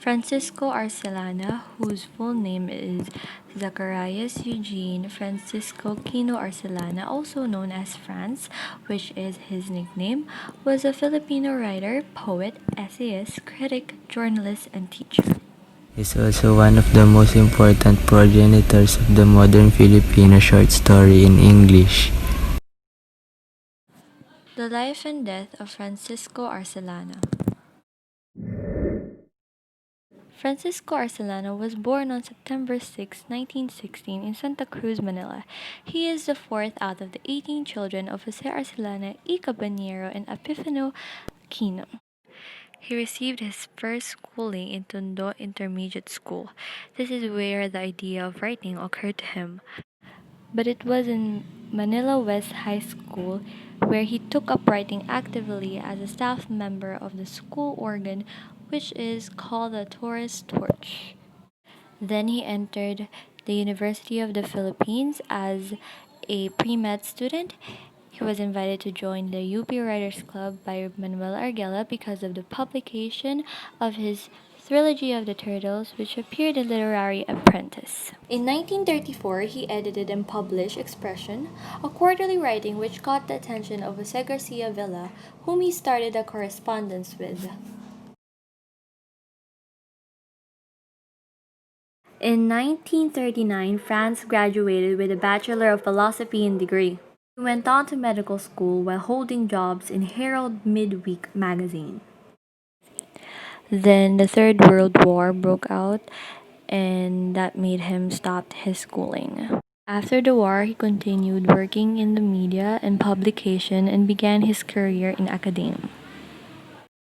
Francisco Arcellana, whose full name is Zacharias Eugene Francisco Quino Arcellana, also known as Franz, which is his nickname, was a Filipino writer, poet, essayist, critic, journalist, and teacher. He is also one of the most important progenitors of the modern Filipino short story in English. The life and death of Francisco Arcellana. Francisco Arcellana was born on September 6, 1916 in Santa Cruz, Manila. He is the fourth out of the 18 children of Jose Arcellana y Cabanero and Epifano Aquino. He received his first schooling in Tondo Intermediate School. This is where the idea of writing occurred to him. But it was in Manila West High School where he took up writing actively as a staff member of the school organ, which is called the Taurus Torch. Then he entered the University of the Philippines as a pre-med student. He was invited to join the UP Writers Club by Manuel Arguella because of the publication of his Trilogy of the Turtles, which appeared in Literary Apprentice. In 1934, he edited and published Expression, a quarterly writing which caught the attention of Jose Garcia Villa, whom he started a correspondence with. In 1939, Franz graduated with a Bachelor of Philosophy and degree. He went on to medical school while holding jobs in Herald Midweek magazine. Then the Third World War broke out, and that made him stop his schooling. After the war, he continued working in the media and publication and began his career in academia.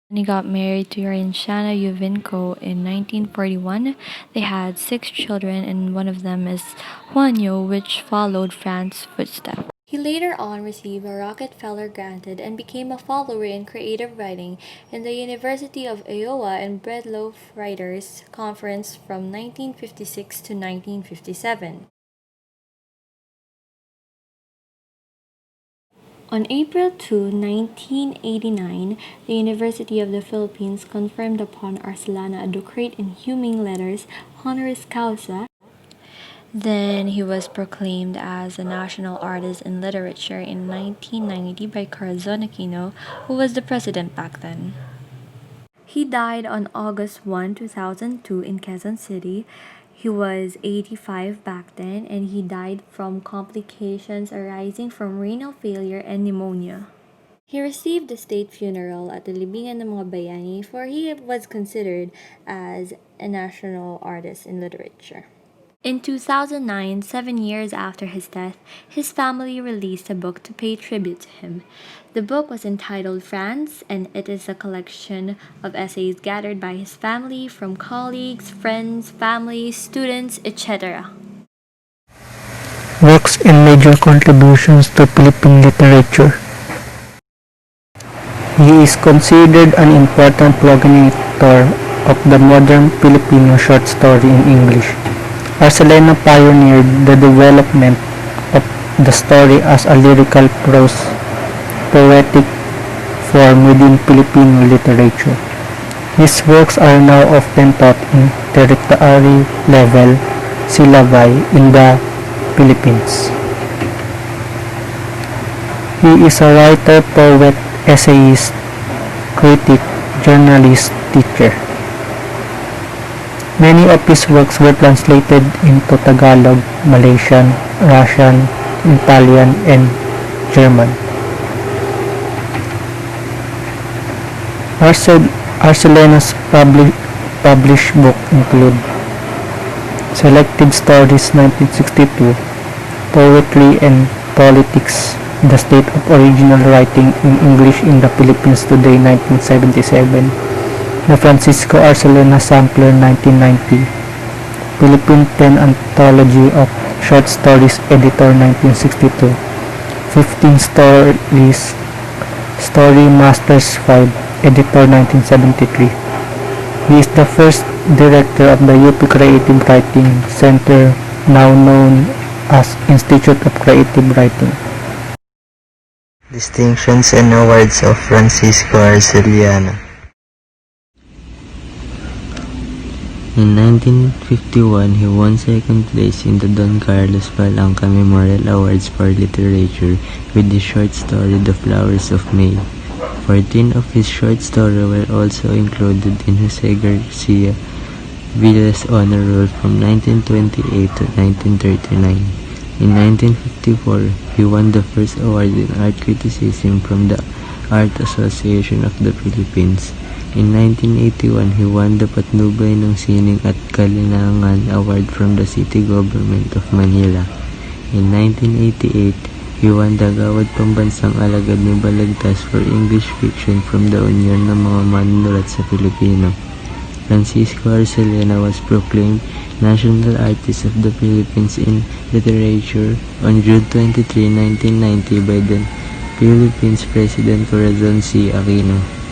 He got married to Arcellana Yuvinco in 1941. They had 6 children, and one of them is Juanjo, which followed Franz's footsteps. He later on received a Rockefeller granted and became a follower in creative writing in the University of Iowa and Breadloaf Writers Conference from 1956 to 1957. On April 2, 1989, the University of the Philippines conferred upon Arcellana a doctorate in Humane Letters honoris causa. Then he was proclaimed as a national artist in literature in 1990 by Corazon Aquino, who was the president back then. He died on August 1, 2002 in Quezon City. He was 85 back then, and he died from complications arising from renal failure and pneumonia. He received the state funeral at the Libingan ng mga Bayani, for he was considered as a national artist in literature. In 2009, 7 years after his death, his family released a book to pay tribute to him. The book was entitled Franz, and it is a collection of essays gathered by his family from colleagues, friends, family, students, etc. Works and major contributions to Philippine literature. He is considered an important progenitor of the modern Filipino short story in English. Arcellana pioneered the development of the story as a lyrical prose poetic form within Filipino literature. His works are now often taught in tertiary level syllabi in the Philippines. He is a writer, poet, essayist, critic, journalist, teacher. Many of his works were translated into Tagalog, Malaysian, Russian, Italian, and German. Arcellana's published books include Selected Stories 1962, Poetry and Politics, The State of Original Writing in English in the Philippines Today 1977, The Francisco Arcellana Sampler 1990, Philippine 10 Anthology of Short Stories Editor 1962, 15 Stories, Story Masters 5, Editor 1973. He is the first director of the UP Creative Writing Center, now known as Institute of Creative Writing. Distinctions and awards of Francisco Arcellana. In 1951, he won second place in the Don Carlos Palanca Memorial Awards for Literature with the short story The Flowers of May. 14 of his short stories were also included in Jose Garcia Villa's Honor Roll from 1928 to 1939. In 1954, he won the first award in art criticism from the Art Association of the Philippines. In 1981, he won the Patnubay ng Sining at Kalinangan Award from the City Government of Manila. In 1988, he won the Gawad Pambansang Alagad ni Balagtas for English fiction from the Union ng mga Manunulat sa Filipino. Francisco Arcellana was proclaimed National Artist of the Philippines in Literature on June 23, 1990 by the Philippines President Corazon C. Aquino.